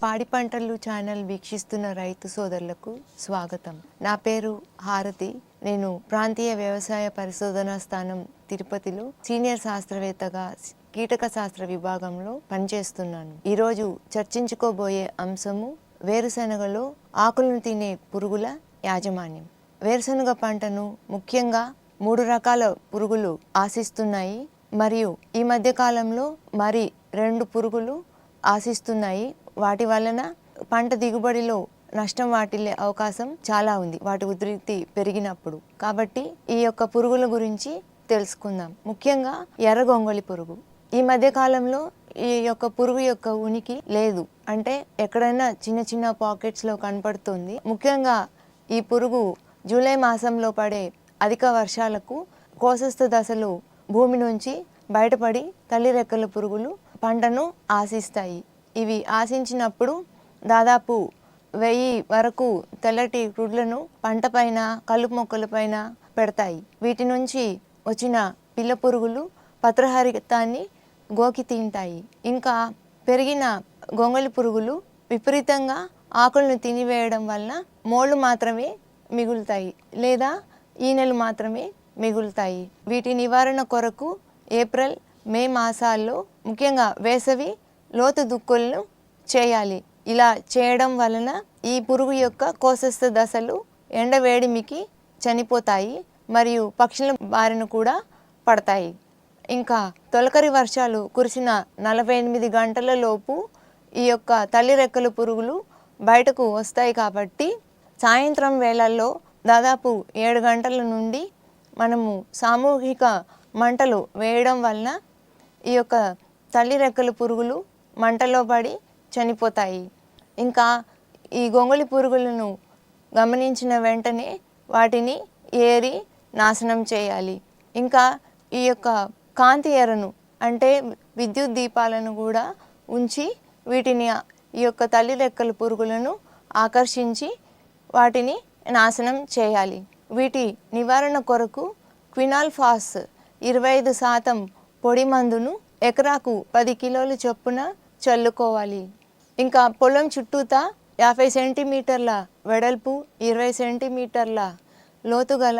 పాడి పంటలు ఛానల్ వీక్షిస్తున్న రైతు సోదరులకు స్వాగతం. నా పేరు హారతి. నేను ప్రాంతీయ వ్యవసాయ పరిశోధనా స్థానం తిరుపతిలో సీనియర్ శాస్త్రవేత్తగా కీటక శాస్త్ర విభాగంలో పనిచేస్తున్నాను. ఈరోజు చర్చించుకోబోయే అంశము వేరుశనగలో ఆకులను తినే పురుగుల యాజమాన్యం. వేరుశనగ పంటను ముఖ్యంగా 3 రకాల పురుగులు ఆశిస్తున్నాయి మరియు ఈ మధ్య కాలంలో మరి 2 పురుగులు ఆశిస్తున్నాయి. వాటి వలన పంట దిగుబడిలో నష్టం వాటిల్లే అవకాశం చాలా ఉంది, వాటి ఉధృతి పెరిగినప్పుడు. కాబట్టి ఈ యొక్క పురుగుల గురించి తెలుసుకుందాం. ముఖ్యంగా ఎర్ర గొంగళి పురుగు. ఈ మధ్య కాలంలో ఈ యొక్క పురుగు యొక్క ఉనికి లేదు, అంటే ఎక్కడైనా చిన్న చిన్న పాకెట్స్లో కనపడుతుంది. ముఖ్యంగా ఈ పురుగు జూలై మాసంలో పడే అధిక వర్షాలకు కోశస్థ దశలో భూమి నుంచి బయటపడి తల్లి రెక్కల పురుగులు పంటను ఆశిస్తాయి. ఇవి ఆశించినప్పుడు దాదాపు 1000 వరకు తెల్లటి గుడ్లను పంట పైన, కలుపు మొక్కల పైన పెడతాయి. వీటి నుంచి వచ్చిన పిల్ల పురుగులు పత్రహరితాన్ని గోకి తింటాయి. ఇంకా పెరిగిన గొంగళి పురుగులు విపరీతంగా ఆకులను తినివేయడం వలన మోళ్ళు మాత్రమే మిగులుతాయి లేదా ఈనెలు మాత్రమే మిగులుతాయి. వీటి నివారణ కొరకు ఏప్రిల్, మే మాసాల్లో ముఖ్యంగా వేసవి లోతు దుక్కులను చేయాలి. ఇలా చేయడం వలన ఈ పురుగు యొక్క కోశస్థ దశలు ఎండవేడిమికి చనిపోతాయి మరియు పక్షుల బారిన కూడా పడతాయి. ఇంకా తొలకరి వర్షాలు కురిసిన 48 గంటల లోపు ఈ యొక్క తల్లి రెక్కల పురుగులు బయటకు వస్తాయి. కాబట్టి సాయంత్రం వేళల్లో దాదాపు 7 గంటల నుండి మనము సామూహిక మంటలు వేయడం వలన ఈ యొక్క తల్లి రెక్కల పురుగులు మంటలో పడి చనిపోతాయి. ఇంకా ఈ గొంగళి పురుగులను గమనించిన వెంటనే వాటిని ఏరి నాశనం చేయాలి. ఇంకా ఈ యొక్క కాంతి ఎరను, అంటే విద్యుత్ దీపాలను కూడా ఉంచి వీటిని, ఈ యొక్క తల్లి రెక్కల పురుగులను ఆకర్షించి వాటిని నాశనం చేయాలి. వీటి నివారణ కొరకు క్వినాల్ఫాస్ 25% పొడి మందును ఎకరాకు 10 కిలోల చొప్పున చల్లుకోవాలి. ఇంకా పొలం చుట్టూతా 50 సెంటీమీటర్ల వెడల్పు, 20 సెంటీమీటర్ల లోతు గల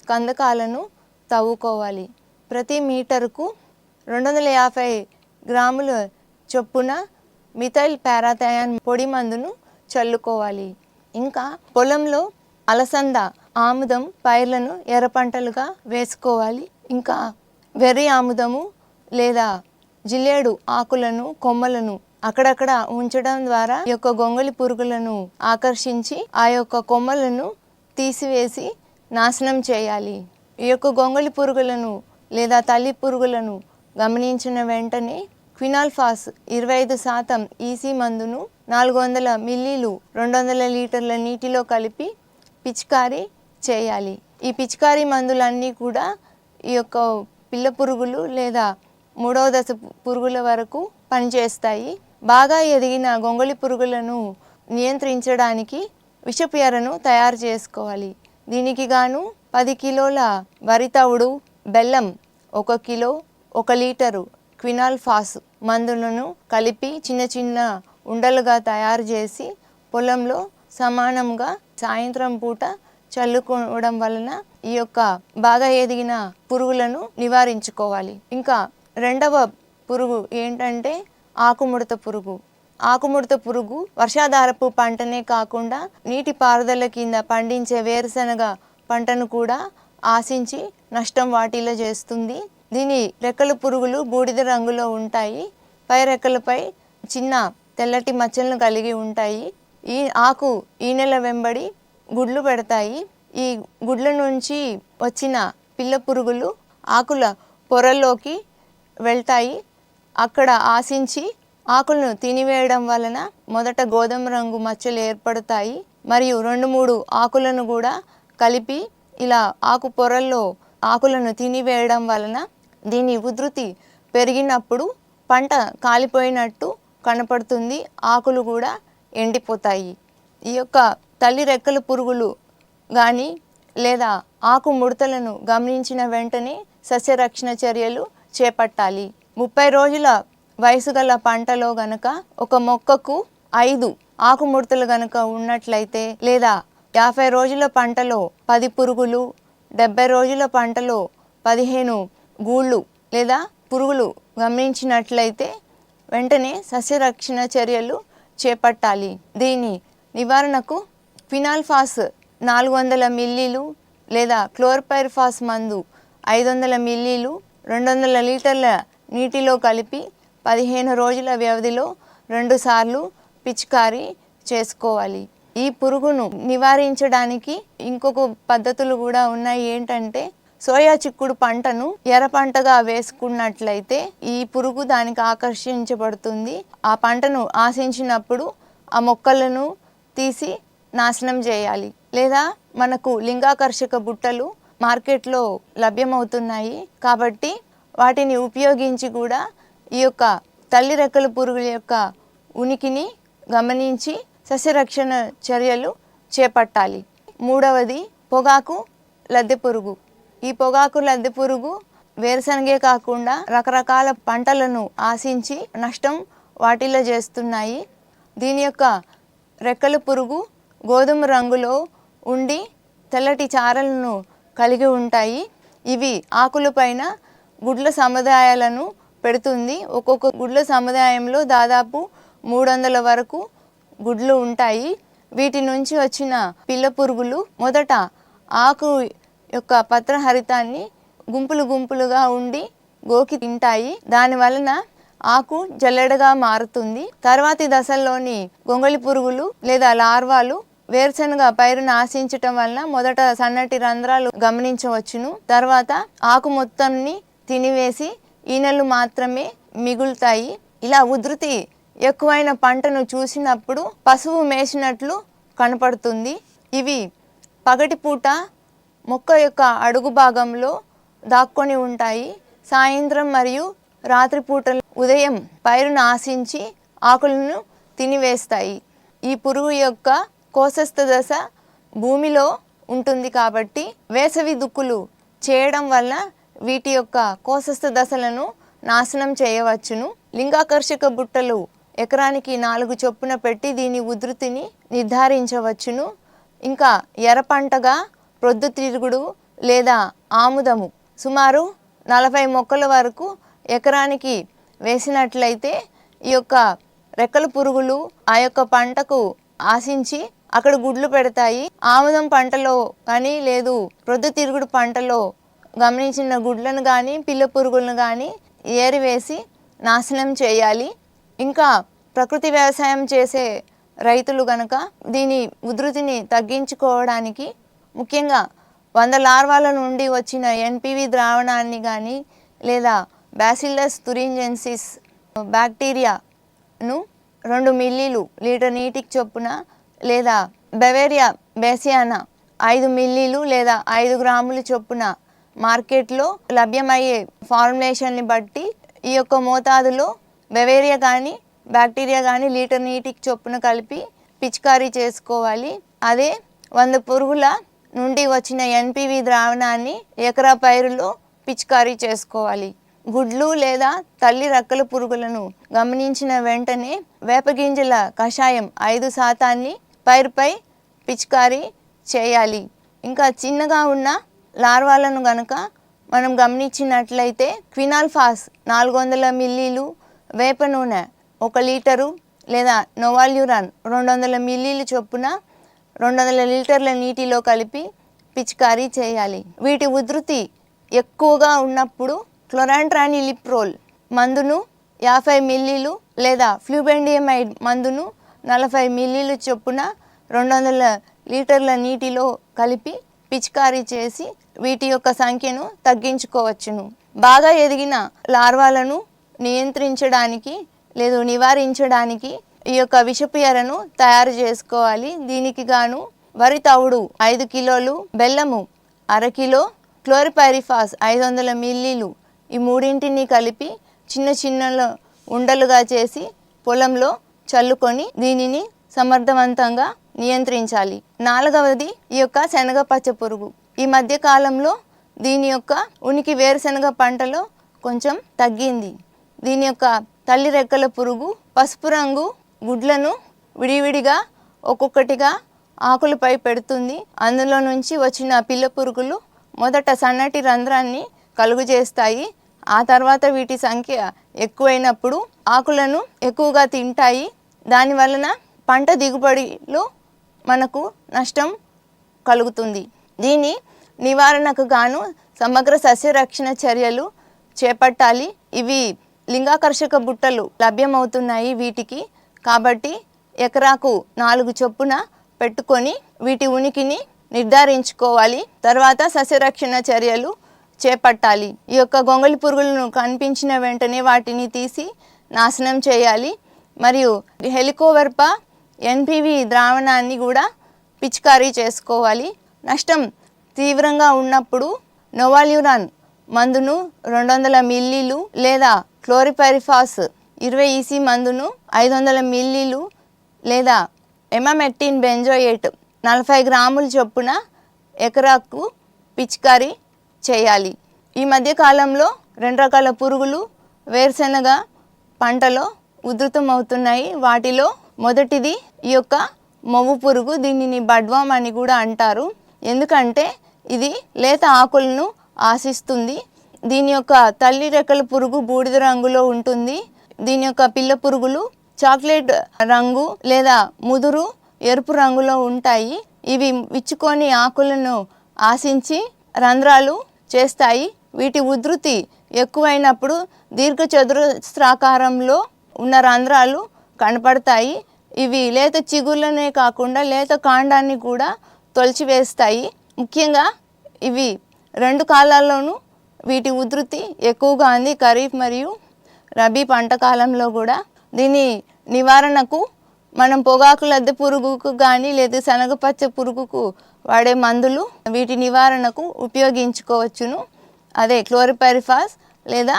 కందకాలను తవ్వుకోవాలి. ప్రతి మీటరుకు 250 గ్రాముల చొప్పున మిథైల్ పారాథయాన్ పొడి మందును చల్లుకోవాలి. ఇంకా పొలంలో అలసంద, ఆముదం పైర్లను ఎర్ర పంటలుగా వేసుకోవాలి. ఇంకా వెర్రి ఆముదము లేదా జిల్లేడు ఆకులను, కొమ్మలను అక్కడక్కడ ఉంచడం ద్వారా ఈ యొక్క గొంగళి పురుగులను ఆకర్షించి ఆ యొక్క కొమ్మలను తీసివేసి నాశనం చేయాలి. ఈ యొక్క గొంగళి పురుగులను లేదా తల్లి పురుగులను గమనించిన వెంటనే క్వినాల్ఫాస్ 25% ఈసీ మందును 400 మిల్లీలు 200 లీటర్ల నీటిలో కలిపి పిచికారీ చేయాలి. ఈ పిచికారీ మందులన్నీ కూడా ఈ యొక్క పిల్ల పురుగులు లేదా 3వ దశ పురుగుల వరకు పనిచేస్తాయి. బాగా ఎదిగిన గొంగళి పురుగులను నియంత్రించడానికి విషపు ఎరను తయారు చేసుకోవాలి. దీనికి గాను 10 కిలోల వరి తవుడు, బెల్లం 1 కిలో, 1 లీటరు క్వినాల్ఫాస్ మందులను కలిపి చిన్న చిన్న ఉండలుగా తయారు చేసి పొలంలో సమానంగా సాయంత్రం పూట చల్లుకోవడం వలన ఈ యొక్క బాగా ఎదిగిన పురుగులను నివారించుకోవాలి. ఇంకా రెండవ పురుగు ఏంటంటే ఆకుముడత పురుగు. ఆకుముడత పురుగు వర్షాధారపు పంటనే కాకుండా నీటి పారుదల కింద పండించే వేరుశనగ పంటను కూడా ఆశించి నష్టం వాటిల్లో చేస్తుంది. దీని రెక్కల పురుగులు బూడిద రంగులో ఉంటాయి. పై రెక్కలపై చిన్న తెల్లటి మచ్చలను కలిగి ఉంటాయి. ఈ ఆకు ఈనెల వెంబడి గుడ్లు పెడతాయి. ఈ గుడ్ల నుంచి వచ్చిన పిల్ల పురుగులు ఆకుల పొరల్లోకి వెళ్తాయి. అక్కడ ఆశించి ఆకులను తినివేయడం వలన మొదట గోధుమ రంగు మచ్చలు ఏర్పడతాయి మరియు 2-3 ఆకులను కూడా కలిపి ఇలా ఆకు పొరల్లో ఆకులను తినివేయడం వలన దీని ఉధృతి పెరిగినప్పుడు పంట కాలిపోయినట్టు కనపడుతుంది. ఆకులు కూడా ఎండిపోతాయి. ఈ యొక్క తల్లి రెక్కల పురుగులు కానీ లేదా ఆకు ముడతలను గమనించిన వెంటనే సస్యరక్షణ చర్యలు చేపట్టాలి. 30 రోజుల వయసు గల పంటలో గనక ఒక మొక్కకు 5 ఆకుముడతలు గనుక ఉన్నట్లయితే, లేదా 50 రోజుల పంటలో 10 పురుగులు, 70 రోజుల పంటలో 15 గూళ్ళు లేదా పురుగులు గమనించినట్లయితే వెంటనే సస్యరక్షణ చర్యలు చేపట్టాలి. దీని నివారణకు ఫినాల్ఫాస్ 400 మిల్లీలు లేదా క్లోర్పైరిఫాస్ మందు 500 మిల్లీలు 200 లీటర్ల నీటిలో కలిపి 15 రోజుల వ్యవధిలో 2 సార్లు పిచికారీ చేసుకోవాలి. ఈ పురుగును నివారించడానికి ఇంకొక పద్ధతులు కూడా ఉన్నాయి. ఏంటంటే, సోయా చిక్కుడు పంటను ఎర్ర పంటగా వేసుకున్నట్లయితే ఈ పురుగు దానికి ఆకర్షించబడుతుంది. ఆ పంటను ఆశించినప్పుడు ఆ మొక్కలను తీసి నాశనం చేయాలి. లేదా మనకు లింగాకర్షక బుట్టలు మార్కెట్లో లభ్యమవుతున్నాయి కాబట్టి వాటిని ఉపయోగించి కూడా ఈ యొక్క తల్లి రెక్కల పురుగుల యొక్క ఉనికిని గమనించి సస్యరక్షణ చర్యలు చేపట్టాలి. మూడవది పొగాకు లద్దె పురుగు. ఈ పొగాకు లద్దె పురుగు వేరుశనగే కాకుండా రకరకాల పంటలను ఆశించి నష్టం వాటిల్లో చేస్తున్నాయి. దీని యొక్క రెక్కల పురుగు గోధుమ రంగులో ఉండి తెల్లటి చారలను కలిగి ఉంటాయి. ఇవి ఆకులపైన గుడ్ల సముదాయాలను పెడుతుంది. ఒక్కొక్క గుడ్ల సముదాయంలో దాదాపు 300 వరకు గుడ్లు ఉంటాయి. వీటి నుంచి వచ్చిన పిల్ల పురుగులు మొదట ఆకు యొక్క పత్రహరితాన్ని గుంపులు గుంపులుగా ఉండి గోకి తింటాయి. దాని వలన ఆకు జల్లెడగా మారుతుంది. తర్వాతి దశల్లోని గొంగళి పురుగులు లేదా లార్వాలు వేరుశనగ పైరును ఆశించటం వలన మొదట సన్నటి రంధ్రాలు గమనించవచ్చును. తర్వాత ఆకు మొత్తాన్ని తినివేసి ఈనెలు మాత్రమే మిగులుతాయి. ఇలా ఉధృతి ఎక్కువైన పంటను చూసినప్పుడు పశువు మేసినట్లు కనపడుతుంది. ఇవి పగటిపూట మొక్క యొక్క అడుగు భాగంలో దాక్కొని ఉంటాయి. సాయంత్రం మరియు రాత్రిపూట ఉదయం పైరును ఆశించి ఆకులను తినివేస్తాయి. ఈ పురుగు యొక్క కోశస్థ దశ భూమిలో ఉంటుంది కాబట్టి వేసవి దుక్కులు చేయడం వల్ల వీటి యొక్క కోశస్థ దశలను నాశనం చేయవచ్చును. లింగాకర్షక బుట్టలు ఎకరానికి 4 చొప్పున పెట్టి దీని ఉధృతిని నిర్ధారించవచ్చును. ఇంకా ఎర్ర పంటగా ప్రొద్దుతిరుగుడు లేదా ఆముదము సుమారు 40 మొక్కల వరకు ఎకరానికి వేసినట్లయితే ఈ యొక్క రెక్కల పురుగులు ఆ యొక్క పంటకు ఆశించి అక్కడ గుడ్లు పెడతాయి. ఆముదం పంటలో కానీ లేదు ప్రొద్దుతిరుగుడు పంటలో గమనించిన గుడ్లను కానీ పిల్ల పురుగులను కానీ ఏరివేసి నాశనం చేయాలి. ఇంకా ప్రకృతి వ్యవసాయం చేసే రైతులు కనుక దీని ఉధృతిని తగ్గించుకోవడానికి ముఖ్యంగా 100 లార్వాల నుండి వచ్చిన ఎన్పివి ద్రావణాన్ని కానీ లేదా బ్యాసిల్లస్ తురింజెన్సిస్ బ్యాక్టీరియాను 2 మిల్లీలు లీటర్ నీటికి చొప్పున లేదా బెవేరియా బేసియానా 5 మిల్లీలు లేదా 5 గ్రాములు చొప్పున మార్కెట్లో లభ్యమయ్యే ఫార్ములేషన్ని బట్టి ఈ యొక్క మోతాదులో బెవేరియా కానీ బ్యాక్టీరియా కానీ లీటర్ నీటికి చొప్పున కలిపి పిచికారీ చేసుకోవాలి. అదే 100 పురుగుల నుండి వచ్చిన ఎన్పివి ద్రావణాన్ని ఎకరా పైరులో పిచికారీ చేసుకోవాలి. గుడ్లు లేదా తల్లి రెక్కల పురుగులను గమనించిన వెంటనే వేపగింజల కషాయం 5% పైరుపై పిచికారీ చేయాలి. ఇంకా చిన్నగా ఉన్న లార్వాలను గనుక మనం గమనించినట్లయితే క్వినాల్ఫాస్ 400 మిల్లీలు, వేప నూనె 1 లీటరు లేదా నోవాల్యూరాన్ 200 మిల్లీలు చొప్పున 200 లీటర్ల నీటిలో కలిపి పిచికారీ చేయాలి. వీటి ఉధృతి ఎక్కువగా ఉన్నప్పుడు క్లోరాంట్రానిలిప్రోల్ మందును 50 మిల్లీలు లేదా ఫ్లూబెండియమైడ్ మందును 40 మిల్లీలు చొప్పున 200 లీటర్ల నీటిలో కలిపి పిచికారీ చేసి వీటి యొక్క సంఖ్యను తగ్గించుకోవచ్చును. బాగా ఎదిగిన లార్వాలను నియంత్రించడానికి లేదా నివారించడానికి ఈ యొక్క విషపు ఎరను తయారు చేసుకోవాలి. దీనికి గాను వరి తవుడు 5 కిలోలు, బెల్లము 1/2 కిలో, క్లోరిపైరిఫాస్ 500 మిల్లీలు ఈ మూడింటిని కలిపి చిన్న చిన్న ఉండలుగా చేసి పొలంలో చల్లుకొని దీనిని సమర్థవంతంగా నియంత్రించాలి. 4వది ఈ యొక్క శనగ పచ్చ పురుగు. ఈ మధ్య కాలంలో దీని యొక్క ఉనికి వేరుశనగ పంటలో కొంచెం తగ్గింది. దీని యొక్క తల్లి రెక్కల పురుగు పసుపు రంగు గుడ్లను విడివిడిగా ఒక్కొక్కటిగా ఆకులపై పెడుతుంది. అందులో నుంచి వచ్చిన పిల్ల పురుగులు మొదట సన్నటి రంధ్రాన్ని కలుగు చేస్తాయి. ఆ తర్వాత వీటి సంఖ్య ఎక్కువైనప్పుడు ఆకులను ఎక్కువగా తింటాయి. దాని వలన పంట దిగుబడిలో మనకు నష్టం కలుగుతుంది. దీని నివారణకు గాను సమగ్ర సస్యరక్షణ చర్యలు చేపట్టాలి. ఇవి లింగాకర్షక బుట్టలు లభ్యమవుతున్నాయి వీటికి. కాబట్టి ఎకరాకు 4 చొప్పున పెట్టుకొని వీటి ఉనికిని నిర్ధారించుకోవాలి. తర్వాత సస్యరక్షణ చర్యలు చేపట్టాలి. ఈ యొక్క గొంగళి పురుగులను కనిపించిన వెంటనే వాటిని తీసి నాశనం చేయాలి. మరియు హెలికోవర్ప ఎన్పివి ద్రావణాన్ని కూడా పిచికారీ చేసుకోవాలి. నష్టం తీవ్రంగా ఉన్నప్పుడు నోవాల్యూరాన్ మందును 200 మిల్లీలు లేదా క్లోరిపైరిఫాస్ 20 EC మందును 500 మిల్లీలు లేదా ఎమామెక్టిన్ బెంజోయేట్ 40 గ్రాముల చొప్పున ఎకరాకు పిచికారీ చేయాలి. ఈ మధ్య కాలంలో 2 రకాల పురుగులు వేరుశెనగ పంటలో ఉధృతమవుతున్నాయి. వాటిలో మొదటిది ఈ యొక్క మొవ్వు పురుగు. దీనిని బడ్వామ్ అని కూడా అంటారు. ఎందుకంటే ఇది లేత ఆకులను ఆశిస్తుంది. దీని యొక్క తల్లి రెక్కల పురుగు బూడిద రంగులో ఉంటుంది. దీని యొక్క పిల్ల పురుగులు చాక్లెట్ రంగు లేదా ముదురు ఎరుపు రంగులో ఉంటాయి. ఇవి విచ్చుకొని ఆకులను ఆశించి రంధ్రాలు చేస్తాయి. వీటి ఉధృతి ఎక్కువైనప్పుడు దీర్ఘచతురస్రాకారంలో ఉన్న రంధ్రాలు కనపడతాయి. ఇవి లేత చిగుళ్ళనే కాకుండా లేత కాండాన్ని కూడా తొలిచివేస్తాయి. ముఖ్యంగా ఇవి 2 కాలాల్లోనూ వీటి ఉధృతి ఎక్కువగా ఉంది, ఖరీఫ్ మరియు రబీ పంట కాలంలో కూడా. దీని నివారణకు మనం పొగాకు లద్దె పురుగుకు కానీ లేదా శనగపచ్చ పురుగుకు వాడే మందులు వీటి నివారణకు ఉపయోగించుకోవచ్చును. అదే క్లోరిపైరిఫాస్ లేదా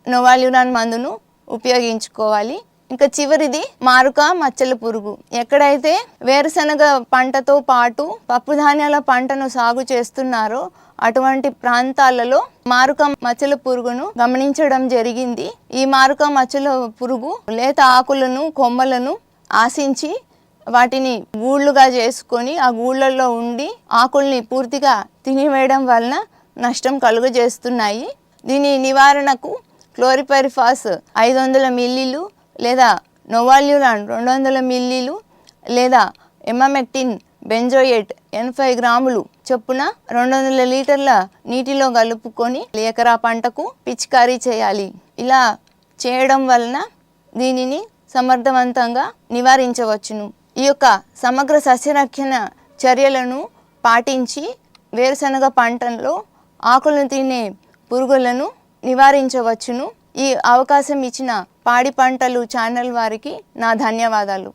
నోవాల్యూరాన్ మందును ఉపయోగించుకోవాలి. ఇంకా చివరిది మారుక మచ్చల పురుగు. ఎక్కడైతే వేరుశనగ పంటతో పాటు పప్పు ధాన్యాల పంటను సాగు చేస్తున్నారో అటువంటి ప్రాంతాలలో మారుక మచ్చల పురుగును గమనించడం జరిగింది. ఈ మారుక మచ్చల పురుగు లేత ఆకులను కొమ్మలను ఆశించి వాటిని గూళ్ళుగా చేసుకొని ఆ గూళ్ళల్లో ఉండి ఆకుల్ని పూర్తిగా తినివేయడం వలన నష్టం కలుగజేస్తున్నాయి. దీని నివారణకు క్లోరిపైరిఫాస్ 500 మిల్లీలు లేదా నోవాల్యూరాన్ 200 మిల్లీలు లేదా ఎమామెక్టిన్ బెంజోయేట్ 80 గ్రాములు చొప్పున 200 లీటర్ల నీటిలో కలుపుకొని ఎకరా పంటకు పిచికారీ చేయాలి. ఇలా చేయడం వలన దీనిని సమర్థవంతంగా నివారించవచ్చును. ఈ యొక్క సమగ్ర సస్యరక్షణ చర్యలను పాటించి వేరుశనగ పంటలో ఆకులను తినే పురుగులను నివారించవచ్చును. ఈ అవకాశం ఇచ్చిన పాడి పంటలు ఛానల్ వారికి నా ధన్యవాదాలు.